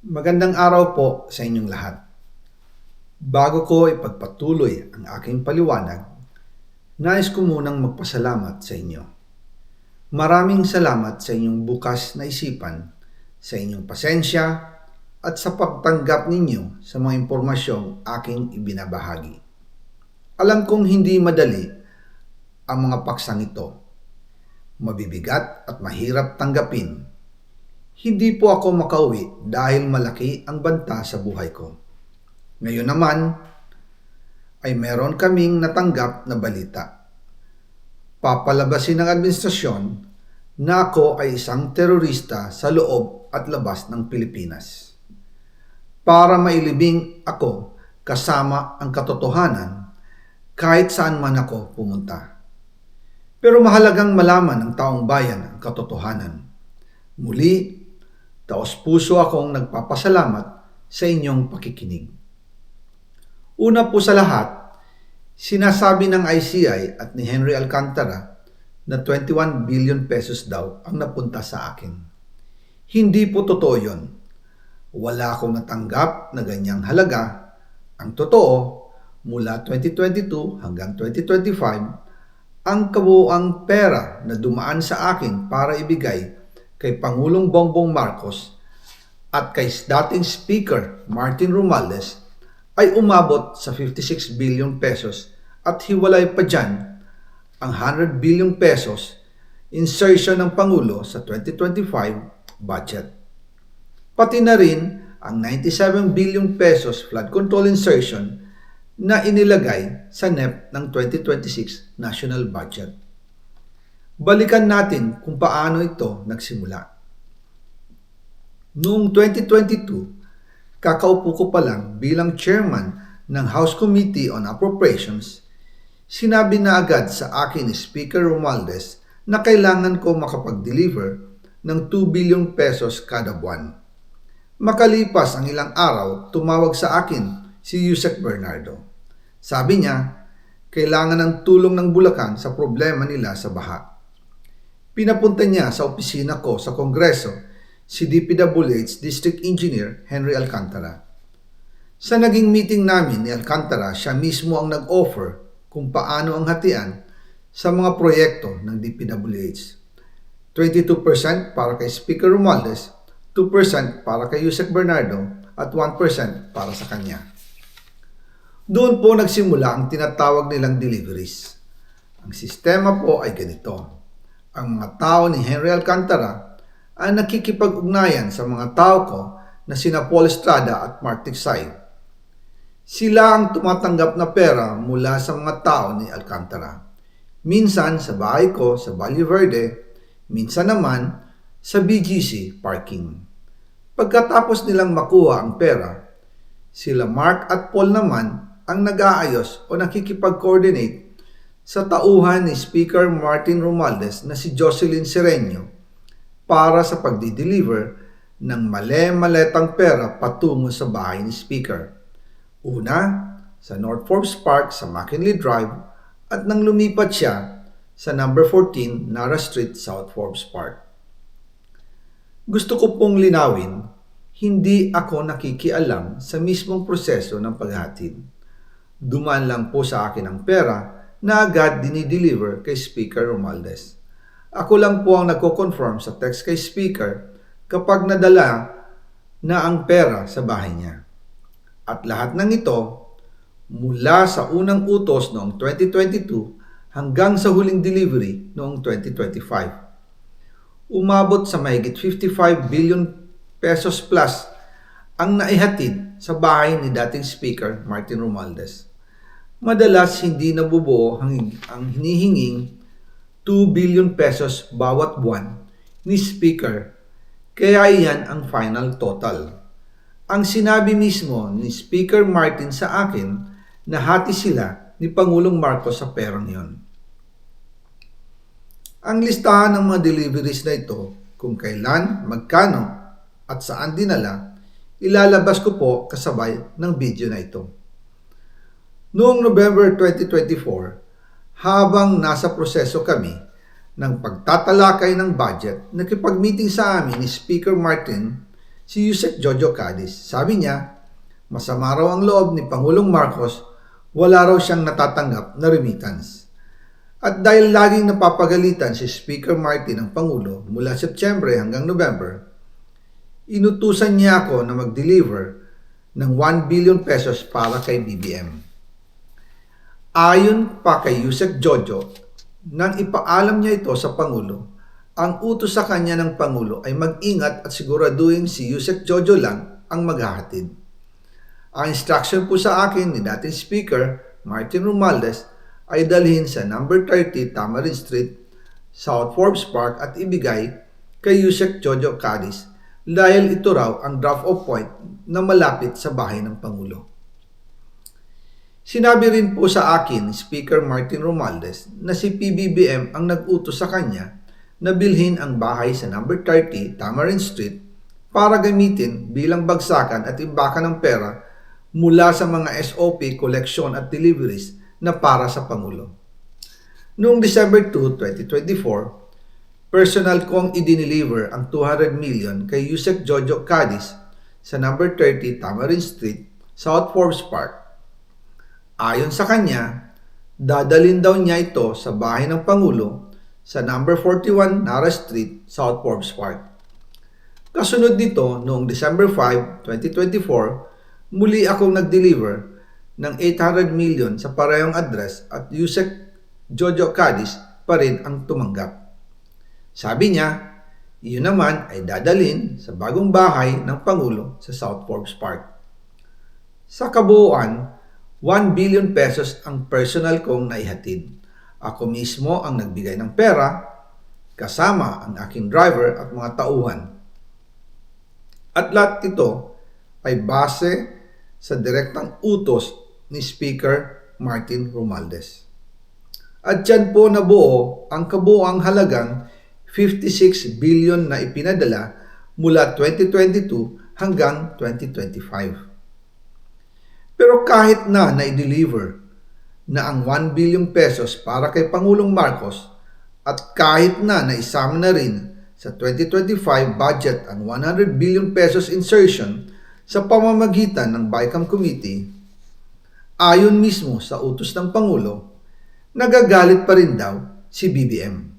Magandang araw po sa inyong lahat. Bago ko ipagpatuloy ang aking paliwanag, nais ko munang magpasalamat sa inyo. Maraming salamat sa inyong bukas na isipan, sa inyong pasensya, at sa pagtanggap ninyo sa mga impormasyong aking ibinabahagi. Alam kong hindi madali ang mga paksang ito. Mabibigat at mahirap tanggapin. Hindi po ako makauwi dahil malaki ang banta sa buhay ko. Ngayon naman ay meron kaming natanggap na balita. Papalabasin ng administrasyon na ako ay isang terorista sa loob at labas ng Pilipinas. Para mailibing ako kasama ang katotohanan kahit saan man ako pumunta. Pero mahalagang malaman ng taong bayan ang katotohanan. Muli, taos-puso akong nagpapasalamat sa inyong pakikinig. Una po sa lahat, sinasabi ng ICI at ni Henry Alcantara na 21 billion pesos daw ang napunta sa akin. Hindi po totoo yun. Wala akong natanggap na ganyang halaga. Ang totoo, mula 2022 hanggang 2025, ang kabuuang pera na dumaan sa akin para ibigay kay Pangulong Bongbong Marcos at kay dating Speaker Martin Romualdez ay umabot sa 56 billion pesos at hiwalay pa dyan ang 100 billion pesos insertion ng Pangulo sa 2025 budget. Pati na rin ang 97 billion pesos flood control insertion na inilagay sa NEP ng 2026 national budget. Balikan natin kung paano ito nagsimula. Noong 2022, kakaupo ko pa lang bilang chairman ng House Committee on Appropriations, sinabi na agad sa akin ni Speaker Romualdez na kailangan ko makapag-deliver ng 2 billion pesos kada buwan. Makalipas ang ilang araw, tumawag sa akin si Yusek Bernardo. Sabi niya, kailangan ng tulong ng Bulacan sa problema nila sa baha. Pinapunta niya sa opisina ko sa Kongreso si DPWH District Engineer Henry Alcantara. Sa naging meeting namin ni Alcantara, siya mismo ang nag-offer kung paano ang hatian sa mga proyekto ng DPWH. 22% para kay Speaker Romualdez, 2% para kay Yusek Bernardo at 1% para sa kanya. Doon po nagsimula ang tinatawag nilang deliveries. Ang sistema po ay ganito. Ang mga tao ni Henry Alcantara ay nakikipag-ugnayan sa mga tao ko na sina Paul Estrada at Mark Tiksay. Sila ang tumatanggap na pera mula sa mga tao ni Alcantara. Minsan sa bahay ko sa Valle Verde, minsan naman sa BGC parking. Pagkatapos nilang makuha ang pera, sila Mark at Paul naman ang nag-aayos o nakikipag-coordinate sa tauhan ni Speaker Martin Romualdez na si Jocelyn Sereno para sa pagdi-deliver ng male-maletang pera patungo sa bahay ni Speaker. Una, sa North Forbes Park sa McKinley Drive at nang lumipat siya sa number 14 Nara Street, South Forbes Park. Gusto ko pong linawin, hindi ako nakikialam sa mismong proseso ng paghatid. Dumaan lang po sa akin ang pera na agad dinideliver kay Speaker Romualdez. Ako lang po ang nagko-confirm sa text kay Speaker kapag nadala na ang pera sa bahay niya. At lahat ng ito, mula sa unang utos noong 2022 hanggang sa huling delivery noong 2025. Umabot sa mahigit 55 billion pesos plus ang naihatid sa bahay ni dating Speaker Martin Romualdez. Madalas hindi nabubuo ang hinihinging 2 billion pesos bawat buwan ni Speaker, kaya iyan ang final total. Ang sinabi mismo ni Speaker Martin sa akin na hati sila ni Pangulong Marcos sa perang yon. Ang listahan ng mga deliveries na ito, kung kailan, magkano, at saan dinala, ilalabas ko po kasabay ng video na ito. Noong November 2024, habang nasa proseso kami ng pagtatalakay ng budget, nakipag-meeting sa amin ni Speaker Martin si Yusek Jojo Cadiz. Sabi niya, masama raw ang loob ni Pangulong Marcos, wala raw siyang natatanggap na remittance. At dahil laging napapagalitan si Speaker Martin ng Pangulo mula Setyembre hanggang November, inutusan niya ako na mag-deliver ng 1 billion pesos para kay BBM. Ayon pa kay Yusek Jojo, nang ipaalam niya ito sa Pangulo, ang utos sa kanya ng Pangulo ay mag-ingat at siguraduhin si Yusek Jojo lang ang maghahatid. Ang instruction po sa akin ni dating Speaker Martin Romualdez ay dalhin sa number 30 Tamarind Street, South Forbes Park at ibigay kay Yusek Jojo Cadiz dahil ito raw ang drop-off point na malapit sa bahay ng Pangulo. Sinabi rin po sa akin ni Speaker Martin Romualdez na si PBBM ang nag-utos sa kanya na bilhin ang bahay sa number 30 Tamarind Street para gamitin bilang bagsakan at imbakan ng pera mula sa mga SOP, collection at deliveries na para sa Pangulo. Noong December 2, 2024, personal kong i-deliver ang 200 million kay Yusek Jojo Cadiz sa number 30 Tamarind Street, South Forbes Park. Ayon sa kanya, dadalhin daw niya ito sa bahay ng Pangulo sa number 41 Nara Street, South Forbes Park. Kasunod nito, noong December 5, 2024, muli akong nag-deliver ng 800 million sa parehong address at Yusek Jojo Cadiz pa rin ang tumanggap. Sabi niya, iyon naman ay dadalhin sa bagong bahay ng Pangulo sa South Forbes Park. Sa kabuuan, 1 billion pesos ang personal kong naihatid. Ako mismo ang nagbigay ng pera, kasama ang aking driver at mga tauhan. At lahat ito ay base sa direktang utos ni Speaker Martin Romualdez. At dyan po nabuo ang kabuuang halagang 56 billion na ipinadala mula 2022 hanggang 2025. Pero kahit na i-deliver na ang 1 billion pesos para kay Pangulong Marcos at kahit na isama na rin sa 2025 budget ang 100 billion pesos insertion sa pamamagitan ng BICAM Committee, ayon mismo sa utos ng Pangulo, nagagalit pa rin daw si BBM.